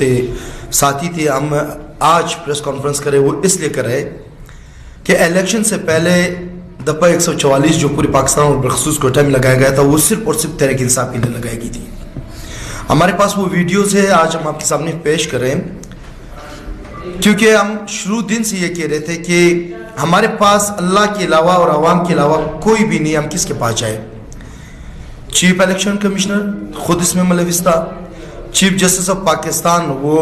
थे, साथी थे, हम आज प्रेस कॉन्फ्रेंस करें वो इसलिए कर रहे कि इलेक्शन से पहले दफ़ा 144 जो पूरे पाकिस्तान और बखसूस कोटा में लगाया गया था वो सिर्फ और सिर्फ तहरीक इंसाफ के लिए लगाई गई थी। हमारे पास वो वीडियोज़ है, आज हम आपके सामने पेश कर रहे हैं, क्योंकि हम शुरू दिन से ये कह रहे थे कि हमारे पास अल्लाह के अलावा और आवाम के अलावा कोई भी नहीं, हम किसके पास जाए। चीफ इलेक्शन कमिश्नर खुद इसमें मुलविस था, चीफ जस्टिस ऑफ पाकिस्तान वो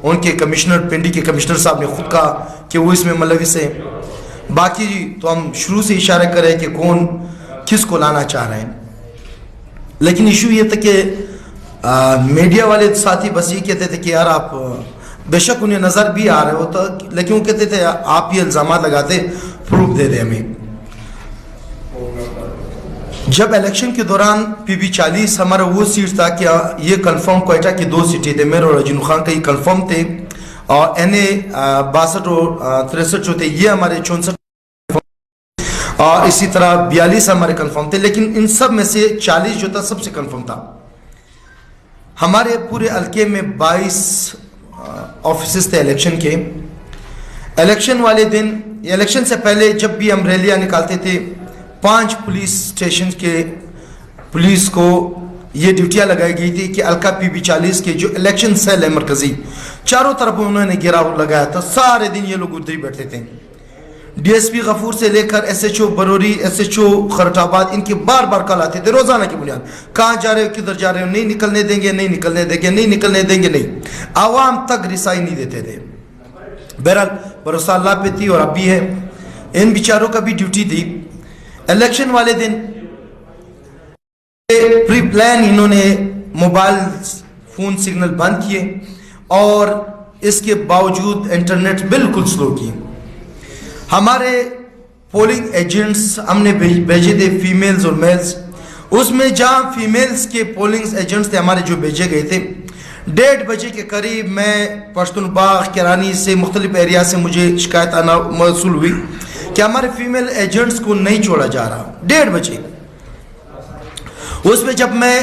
उनके कमिश्नर पिंडी के कमिश्नर साहब ने खुद कहा कि वो इसमें मुलविस है। बाकी तो हम शुरू से इशारा कर रहे हैं कि कौन किस को लाना चाह रहे हैं, लेकिन इशू ये था कि मीडिया वाले साथी बस ये कहते थे कि यार आप, बेशक उन्हें नज़र भी आ रहे हो तो, लेकिन वो कहते थे आप ये इल्ज़ाम लगाते, प्रूफ दे दे हमें। जब इलेक्शन के दौरान PB 40 हमारा वो सीट था कि ये कंफर्म क्वेटा की 2 सीटें थे, मेरे और अजीम खान का ये कंफर्म थे, और NA 62 और 63 जो थे ये हमारे 64, और इसी तरह 42 हमारे कंफर्म थे, लेकिन इन सब में से 40 जो था सबसे कंफर्म था। हमारे पूरे हल्के में 22 ऑफिस थे इलेक्शन के। इलेक्शन वाले दिन, इलेक्शन से पहले जब भी हम रैलियां निकालते थे, 5 पुलिस स्टेशन के पुलिस को ये ड्यूटियां लगाई गई थी कि हल्का PB 40 के जो इलेक्शन सेल है मरकजी, चारों तरफ उन्होंने घेराव लगाया था, सारे दिन ये लोग उधर ही बैठे थे। DSP गफूर से लेकर SHO बरौरी, SHO खरटाबाद, इनके बार बार कॉल आते थे रोजाना की बुनियाद, कहाँ जा रहे हो, किधर जा रहे हो, नहीं निकलने देंगे, नहीं निकलने देंगे, नहीं निकलने देंगे, नहीं, आवाम तक रिसाई नहीं देते थे। बहरहाल भरोसा अल्लाह पे थी और अब भी है। इन बेचारों का भी ड्यूटी थी। इलेक्शन वाले दिन प्री प्लान इन्होंने मोबाइल फोन सिग्नल बंद किए और इसके बावजूद इंटरनेट बिल्कुल स्लो किए। हमारे पोलिंग एजेंट्स हमने भेजे थे, फीमेल्स और मेल्स। उसमें जहां फीमेल्स के पोलिंग एजेंट्स थे हमारे जो भेजे गए थे, 1:30 बजे के करीब मैं पश्तूनबाग केरानी से मुख्तलिफ एरिया से मुझे शिकायत आना मौसूल हुई कि हमारे फीमेल एजेंट्स को नहीं छोड़ा जा रहा। 1:30 बजे उसमें जब मैं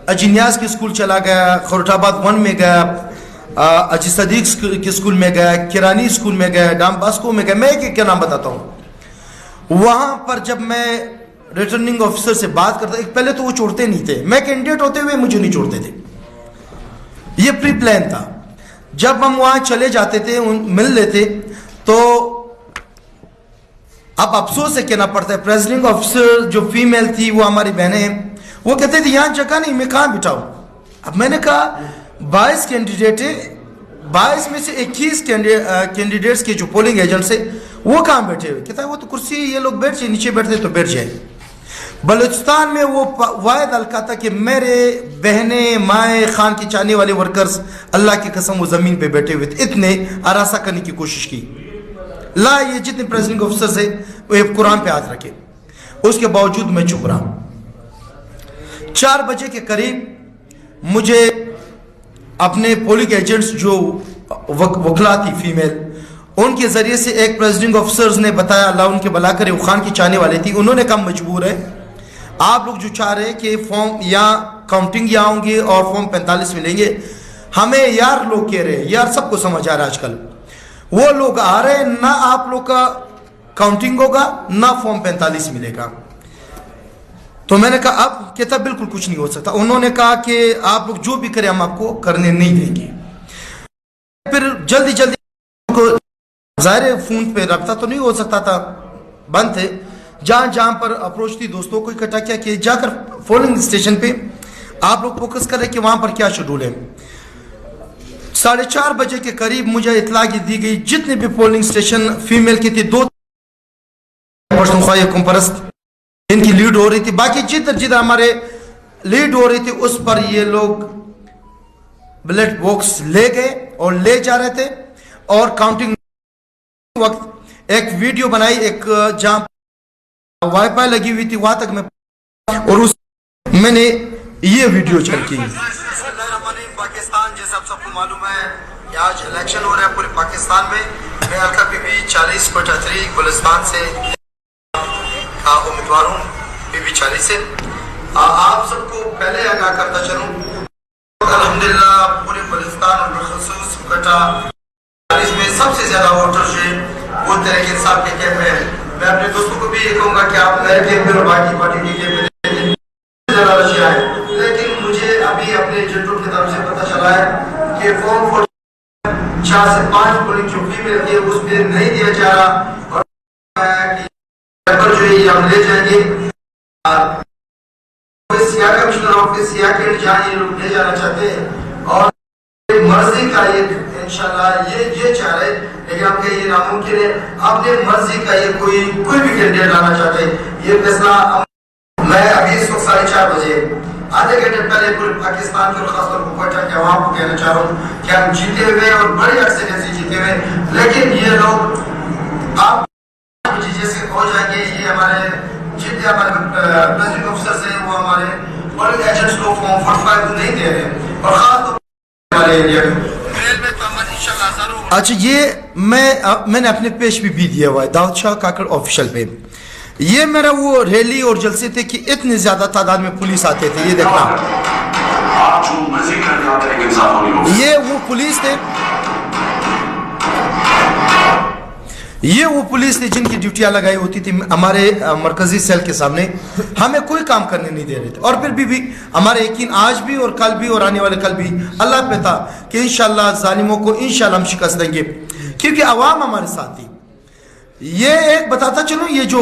अजीनियाज के स्कूल चला गया, खरोटाबाद 1 में गया, अजी सदीक के स्कूल में गया, किरानी स्कूल में गया, डाम बास्को में गया, मैं एक क्या नाम बताता हूँ। वहां पर जब मैं रिटर्निंग ऑफिसर से बात करता, एक पहले तो वो छोड़ते नहीं थे, मैं कैंडिडेट होते हुए मुझे नहीं छोड़ते थे, ये प्री प्लान था। जब हम वहां चले जाते थे, मिल लेते, तो अब अफसोस से कहना पड़ता है, प्रेसिडेंट ऑफिसर जो फीमेल थी वो हमारी बहनें हैं, वो कहते थे यहाँ जगह नहीं, मैं कहाँ बिठाऊं। अब मैंने कहा 22 कैंडिडेट है, 22 में से 21 कैंडिडेट्स के जो पोलिंग एजेंट्स है वो कहाँ बैठे हुए। कहता है वो तो कुर्सी ये लोग बैठ जाए, नीचे बैठते तो बैठ जाए। बलूचिस्तान में वो वायद हल्का था कि मेरे बहने माए खान की चाहने वाले वर्कर्स अल्लाह की कसम वो जमीन पे बैठे हुए थे, इतने आरासा करने की कोशिश की। ला ये जितने प्रेसिडेंट ऑफिसर्स है वो कुरान पे हाथ रखे, उसके बावजूद मैं चुप रहा। 4 बजे के करीब मुझे अपने पोलिंग एजेंट्स जो वकला थी फीमेल, उनके जरिए से एक प्रेसिडेंट ऑफिसर्स ने बताया, अल्लाह उनके भला करे, वो खान की चाहने वाले थी, उन्होंने कहा मजबूर है, आप लोग जो चाह रहे हैं कि फॉर्म या काउंटिंग यहाँ होंगे और फॉर्म 45 मिलेंगे, हमें यार लोग कह रहे हैं, यार सबको समझ आ रहा है आजकल, वो लोग आ रहे हैं, ना आप लोग का काउंटिंग होगा ना फॉर्म 45 मिलेगा। तो मैंने कहा अब, कहता बिल्कुल कुछ नहीं हो सकता। उन्होंने कहा कि आप लोग जो भी करें हम आपको करने नहीं देंगे। फिर जल्दी जल्दी को ज़ाहिर फोन पे रब्ता तो नहीं हो सकता था, बंद थे, जहां जहां पर अप्रोच थी दोस्तों को इकट्ठा किया कि जाकर पोलिंग स्टेशन पे आप लोग फोकस करें कि वहां पर क्या शेड्यूल है। 4:30 बजे के करीब मुझे इतला दी गई, जितने भी पोलिंग स्टेशन फीमेल की थी, 2 परस्त इनकी लीड हो रही थी, बाकी जिधर जिधर हमारे लीड हो रही थी उस पर ये लोग बैलेट बॉक्स ले गए और ले जा रहे थे। और काउंटिंग वक्त एक वीडियो बनाई, एक जहां वाईफाई लगी हुई थी वहां तक मैं, और उस मैंने ये वीडियो चल की। पाकिस्तान जैसा आप सबको मालूम है कि आज इलेक्शन हो रहा है पूरे पाकिस्तान में। मैं हल्का PB 40 कोटात्री गुलिस्तान से उम्मीदवार हूँ, PB 40 से। आप सबको पहले आगाह करता चलूँ, अल्हम्दुलिल्लाह पूरे बलूचिस्तान और बखसूस कटा, इसमें सबसे ज्यादा वोटर जो है वो तहरीक इंसाफ के कैंप में। मैं अपने दोस्तों को भी ये कहूँगा कि आप मेरे कैंप में और बाकी पार्टी के कैंप में ज्यादा रशिया है। लेकिन मुझे अभी अपने एजेंटों की तरफ से पता चला है कि फॉर्म 4 से 5 पोलिंग जो फीमेल थी उस पर नहीं दिया जा रहा, और जो ये हम ले जाएंगे सिया कमिश्नर ऑफिस सिया के जहाँ ये लोग ले जाना चाहते हैं, और मर्जी का ये इंशाल्लाह ये चाह रहे, लेकिन आपके ये नामुमकिन है, अपने मर्जी का ये कोई भी कैंडिडेट लाना चाहते हैं। ये फैसला मैं अभी इस वक्त 4:30 बजे आधे घंटे पहले पूरे पाकिस्तान के और खासतौर पर कोयटा के अवाम को कहना चाह रहा हूँ कि हम जीते हुए और बड़ी अक्सरियत से जीते हुए, लेकिन ये लोग आप जैसे हो जाएंगे, ये हमारे जितने हमारे प्रेसिडेंट ऑफिसर्स हैं वो हमारे पोलिंग एजेंट्स को फॉर्म 45 नहीं दे रहे, और खासतौर हमारे एरिया में इंशाल्लाह। अच्छा, ये मैंने अपने पेज भी दिया हुआ है दाऊद शाह काकड़ ऑफिशियल पे। ये मेरा वो रैली और जलसे थे कि इतनी ज्यादा तादाद में पुलिस आते थे। ये देखना, ये वो पुलिस थे, ये वो पुलिस थे जिनकी ड्यूटियां लगाई होती थी हमारे मरकजी सेल के सामने। हमें कोई काम करने नहीं दे रहे थे, और फिर भी हमारे यकीन आज भी और कल भी और आने वाले कल भी अल्लाह पे था कि इंशाल्लाह जालिमों को इंशाल्लाह हम शिकस्त देंगे, क्योंकि अवाम हमारे साथ थी। ये एक बताता चलो, ये जो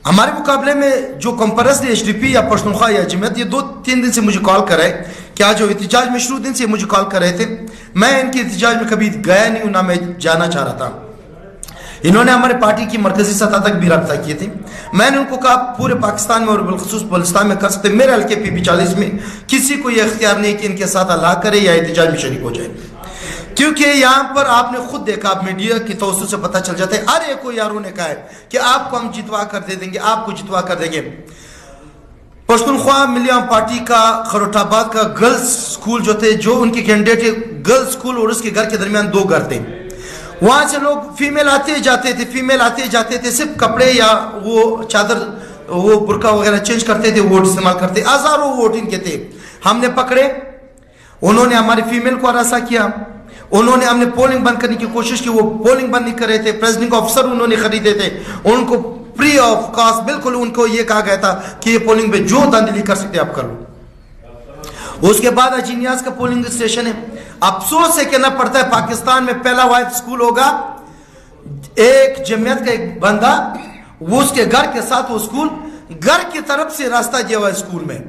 हमारे मुकाबले में जो कंपरस HDP या पश्तूनख्वा या जमात, ये 2-3 दिन से मुझे कॉल कर रहे, क्या जो एहतजाज में शुरू दिन से मुझे कॉल कर रहे थे। मैं इनके एहतजाज में कभी गया नहीं हूं, ना मैं जाना चाह रहा था। इन्होंने हमारे पार्टी की मरकजी सतह तक भी रब्ता किए थे। मैंने उनको कहा पूरे पाकिस्तान में और बिलखुसूस बलुचिस्तान में कर सकते, मेरे हल्के PP40 में किसी को यह इख्तियार नहीं कि इनके साथ अल्लाह करे या एहतजाज में शरीक हो जाए, क्योंकि यहाँ पर आपने खुद देखा, आप मीडिया की तवज्जो से पता चल जाता है, हर एक को यारों ने कहा है कि आपको हम जितवा कर दे देंगे, आपको जितवा कर देंगे। पश्तूनख्वा मिलियम पार्टी का खरोटाबाद का गर्ल्स स्कूल जो थे, जो उनके कैंडिडेट गर्ल्स स्कूल और उसके घर के दरमियान 2 घर थे, वहां से लोग फीमेल आते जाते थे, सिर्फ कपड़े या वो चादर वो बुरका वगैरह चेंज करते थे, वोट इस्तेमाल करते, हजारों वोट इनके थे। हमने पकड़े, उन्होंने हमारी फीमेल को हरासा किया, उन्होंने हमने पोलिंग बंद करने की कोशिश की, वो पोलिंग बंद नहीं कर रहे थे। प्रेसिडेंट ऑफिसर उन्होंने खरीदे थे, उनको फ्री ऑफ कॉस्ट बिल्कुल उनको ये कहा गया था कि ये पोलिंग पे जो धांधली कर सकते आप कर लो। उसके बाद अजीनियाज का पोलिंग स्टेशन है, अफसोस है कहना पड़ता है पाकिस्तान में पहला वाइफ स्कूल होगा, एक जमीयत का एक बंदा, वो उसके घर के साथ वो स्कूल घर की तरफ से रास्ता दिया हुआ स्कूल में।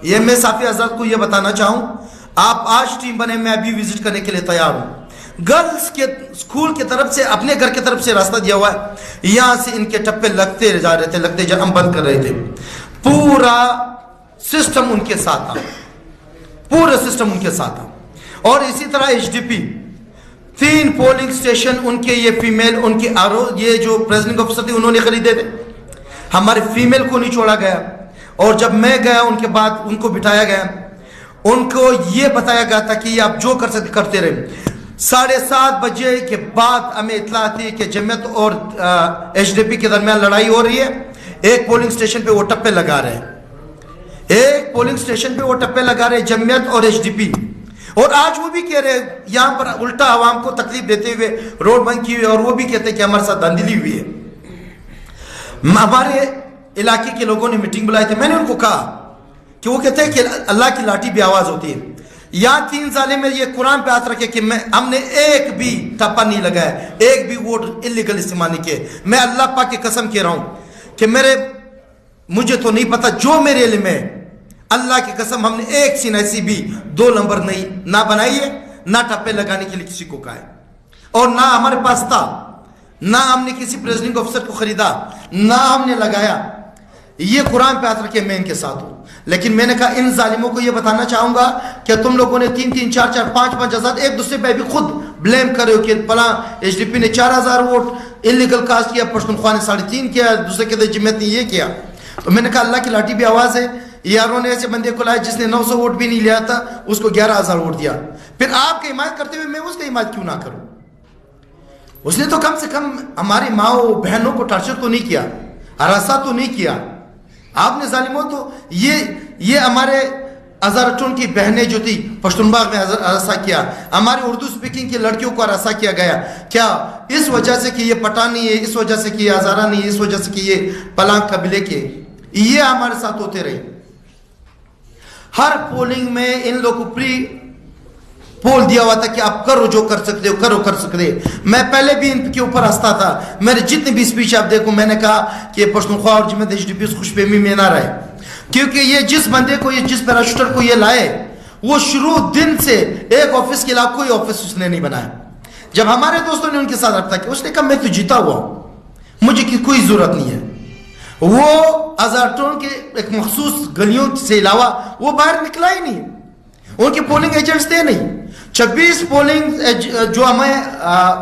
ये मैं साफी आजाद को ये बताना चाहूं, आप आज टीम बने, मैं अभी विजिट करने के लिए तैयार हूं। गर्ल्स के स्कूल की तरफ से अपने घर की तरफ से रास्ता दिया हुआ है, यहां से इनके टप्पे लगते जा रहे थे, हम बंद कर रहे थे। पूरा सिस्टम उनके साथ था, पूरा सिस्टम उनके साथ था। और इसी तरह HDP 3 पोलिंग स्टेशन उनके, ये फीमेल उनके ये जो प्रेसिडेंट ऑफिसर थे उन्होंने खरीदे थे, हमारे फीमेल को नहीं छोड़ा गया। और जब मैं गया उनके बाद उनको बिठाया गया, उनको ये बताया गया था कि आप जो कर सकते करते रहे। 7:30 बजे के बाद हमें इत्तला थी कि जमात और HDP के दरमियान लड़ाई हो रही है। एक पोलिंग स्टेशन पे वो टप्पे लगा रहे हैं, एक पोलिंग स्टेशन पे वो टप्पे लगा रहे जमात और HDP। और आज वो भी कह रहे हैं यहां पर उल्टा आवाम को तकलीफ देते हुए रोड बंद की हुई, और वो भी कहते हैं कि हमारे साथ धांधली हुई है। हमारे इलाके के लोगों ने मीटिंग बुलाई थी, मैंने उनको कहा कि वो कहते हैं कि अल्लाह की लाठी भी आवाज होती है। यहाँ 3 साले में ये कुरान पे हाथ रखे कि हमने एक भी टप्पा नहीं लगाया, एक भी वोट इलीगल इस्तेमाल नहीं किए। मैं अल्लाह पाक की कसम कह रहा हूं कि मुझे तो नहीं पता, जो मेरे इल्म है अल्लाह की कसम, हमने एक सिनासी भी 2 नंबर नहीं ना बनाई है, ना टप्पे लगाने के लिए किसी को कहा है, और ना हमारे पास था, ना हमने किसी प्रेसिडेंट ऑफिसर को खरीदा, ना हमने लगाया। ये कुरान पे हाथ रखे मैं इनके साथ हूं। लेकिन मैंने कहा इन जालिमों को ये बताना चाहूंगा कि तुम लोगों ने 3-3, 4-4, 5-5 हजार एक दूसरे पे भी खुद ब्लेम कर रहे हो कि फला HDP ने 4000 वोट इलीगल कास्ट किया, पश्तूनख्वा ने 3.5 किया, दूसरे कहते जमात ने ये किया। तो मैंने कहा अल्लाह की लाठी भी आवाज है। यारों ने ऐसे बंदे को लाया जिसने 900 वोट भी नहीं लिया था, उसको 11000 वोट दिया। फिर आपकी हिमायत करते हुए मैं उसकी हिमायत क्यों ना करूं? उसने तो कम से कम हमारी माओ बहनों को टॉर्चर तो नहीं किया, हरासा तो नहीं किया। आपने जालिमों तो ये हमारे हजारटों की बहनें जो थी पश्तूनबाग में हरासा किया, हमारी उर्दू स्पीकिंग की लड़कियों को हरासा किया गया। क्या इस वजह से कि ये पठानी है, इस वजह से कि ये हजारा नहीं है, इस वजह से कि ये पलांग कबीले के, ये हमारे साथ होते रहे। हर पोलिंग में इन लोगों को प्री पोल दिया हुआ था कि आप करो जो कर सकते हो, करो कर सकते। मैं पहले भी इनके ऊपर हंसता था, मेरे जितने भी स्पीच आप देखो मैंने कहा कि पश्तूनख्वा और जिम्मेद HDP खुशफहमी में ना रहे, क्योंकि ये जिस बंदे को, ये जिस पैराशूटर को ये लाए, वो शुरू दिन से एक ऑफिस के अलावा कोई ऑफिस उसने नहीं बनाया। जब हमारे दोस्तों ने उनके साथ रब्ता किया, उसने कहा मैं तो जीता हुआ हूं, मुझे की कोई जरूरत नहीं है। वो हजारटों के एक मखसूस गलियों से अलावा वो बाहर निकला ही नहीं, उनके पोलिंग एजेंट्स थे नहीं। 26 पोलिंग जो हमें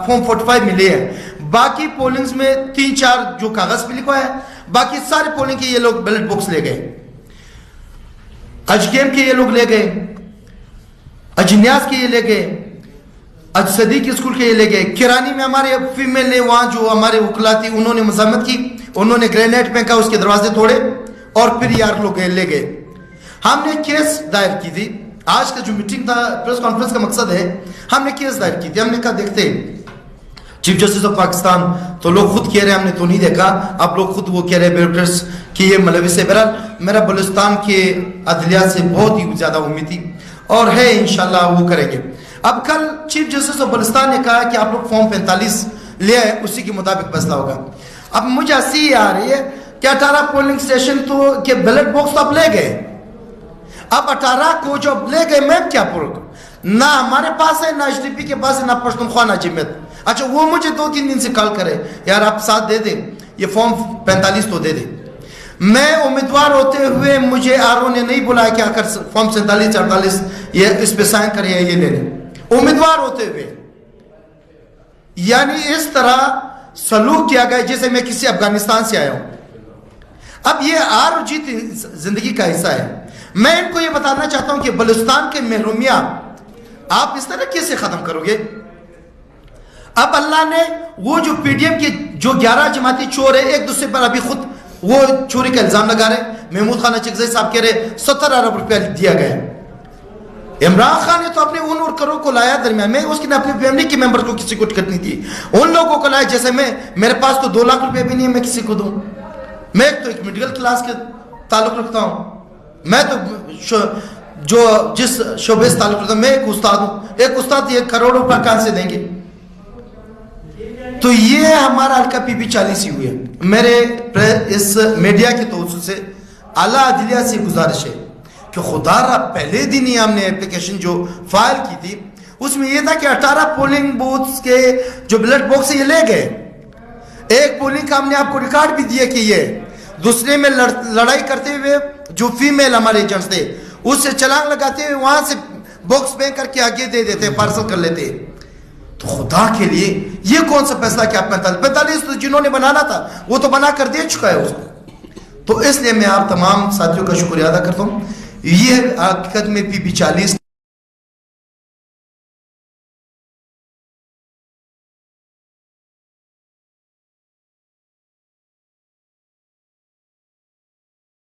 फॉर्म 45 मिले हैं, बाकी पोलिंग्स में 3-4 जो कागज पे लिखा है, बाकी सारे पोलिंग के ये लोग बैलेट बॉक्स ले गए, अजकेम के ये लोग ले गए, अजन्यास के ये ले गए, अज सदीक स्कूल के ये ले गए। किरानी में हमारे फीमेल ने, वहां जो हमारे वकला थी, उन्होंने मजम्मत की, उन्होंने ग्रेनेड फेंका, उसके दरवाजे तोड़े और फिर यार लोग ले गए। हमने केस दायर की थी, आज का जो मीटिंग था, प्रेस कॉन्फ्रेंस का मकसद है, हमने केस दायर की थी। हमने कहा देखते चीफ जस्टिस ऑफ पाकिस्तान, तो लोग खुद कह रहे हैं हमने तो नहीं देखा, आप लोग खुद वो कह रहे हैं ब्यूरोक्रेट्स कि ये मलविस है। बहरहाल मेरा बलूचिस्तान के अदलिया से बहुत ही ज्यादा उम्मीद थी और है, इंशाल्लाह वो करेंगे। अब कल चीफ जस्टिस ऑफ बलूचिस्तान ने कहा कि आप लोग फॉर्म 45 ले आए, उसी के मुताबिक फैसला होगा। अब मुझे हंसी आ रही है कि 18 पोलिंग स्टेशन तो के बैलेट बॉक्स तो आप ले गए, अब 18 को जो ले गए, मैं क्या पूरा ना हमारे पास है, ना HDP के पास है, ना पश्तूनख्वा, ना जिम्मेद। अच्छा, वो मुझे 2-3 दिन से कॉल करे, यार आप साथ दे दे, ये फॉर्म 45 तो दे दे। मैं उम्मीदवार होते हुए मुझे RO ने नहीं बुलाया कि आकर फॉर्म 47-48 ये इस पे साइन करे, ये ले लें, उम्मीदवार होते हुए। यानी इस तरह सलूक किया गया जैसे मैं किसी अफगानिस्तान से आया हूं। अब ये हार और जीत जिंदगी का हिस्सा है। मैं इनको ये बताना चाहता हूं कि बलूचिस्तान के महरूमिया आप इस तरह कैसे खत्म करोगे। अब अल्लाह ने वो जो PDM के जो 11 जमाती चोर है, एक दूसरे पर अभी खुद वो चोरी का इल्जाम लगा रहे। महमूद खान चिकज़ई साहब कह रहे 70 अरब रुपया दिया गया। इमरान खान ने तो अपने उन और करों को लाया दरमियान में, उसकी ने अपनी फैमिली के मेंबर को किसी को टिकट नहीं दी, उन लोगों को लाया जैसे मेरे पास तो 2 लाख रुपए भी नहीं है, मैं किसी को दूं। मैं तो एक मिडिल क्लास के ताल्लुक रखता हूं, मैं तो जो जिस शोबे से ताल्लुक रखता हूं, मैं एक उस्ताद हूं। एक उस्ताद ये करोड़ों रुपया कहां से देंगे। तो ये हमारा हल्का PB 40 ही हुए। मेरे इस मीडिया के तवज्जो से आला अदलिया से गुजारिश है कि खुदारा पहले दिन ही हमने एप्लीकेशन जो फाइल की थी उसमें यह था कि 18 पोलिंग बूथ्स के जो बैलेट बॉक्स ये ले गए। एक पोलिंग का हमने आपको रिकॉर्ड भी दिया कि ये दूसरे में लड़ाई करते हुए जो फीमेल हमारे एजेंट्स थे उससे छलांग लगाते हुए वहां से बॉक्स पैक करके आगे दे देते, पार्सल कर लेते। तो खुदा के लिए ये कौन सा फैसला कि आप 45 तो जिन्होंने बनाना था वो तो बना कर दे चुका है उसको। तो इसलिए मैं आप तमाम साथियों का शुक्रिया अदा करता हूँ। ये हकीकत में PB 40